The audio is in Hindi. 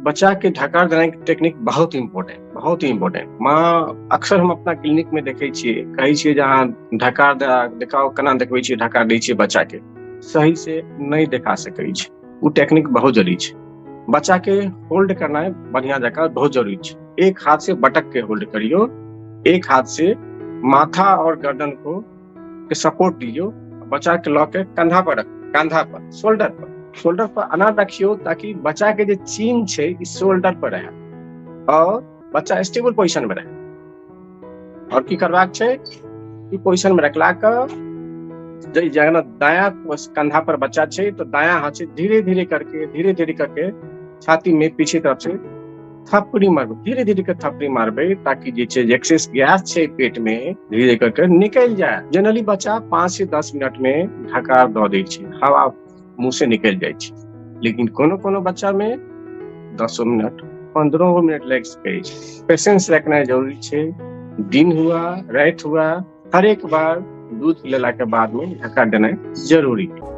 बच्चा के ढकार देने के टेक्निक बहुत ही इम्पोर्टेंट। माँ अक्सर हम अपना क्लिनिक में देखे छियै, कहै छियै जहाँ ढकार देखाओ, केना देखबै छियै ढकार दै छियै बच्चा के, सही से नहीं देखा सकै छै। वो टेक्निक बहुत जरूरी छै। बच्चा के होल्ड करना है बढ़िया जगह बहुत जरूरी है। एक हाथ से बटक के होल्ड करियो, एक हाथ से माथा और गर्दन को के सपोर्ट दियो, बच्चा के लॉ के कंधा पर शोल्डर पर अना रखियो, ताकि बच्चा के जो चीन छे इस शोल्डर पर रहे और बच्चा स्टेबल पोजीशन में रहे। और की करबाक छे, ई पोजीशन में रखला के जगह दाया कंधा पर बच्चा छे तो दाया हाथ से धीरे धीरे करके छाती में पीछे तरफ से थपड़ी मारबे, धीरे धीरे कर थपड़ी मारबे, ताकि जे छे एक्सेस गैस छे पेट में धीरे करके निकल जाए। जनरली बच्चा 5 से 10 मिनट में ढकार दे दै छे, हवा मुंह से निकल जाए छे। लेकिन कोनो बच्चा में 10 मिनट 15 मिनट लग सके छे। पेशेंस रखना जरूरी छे। दिन हुआ रात हुआ, हर एक बार दूध पिलाला के बाद में ढकार देना जरूरी है।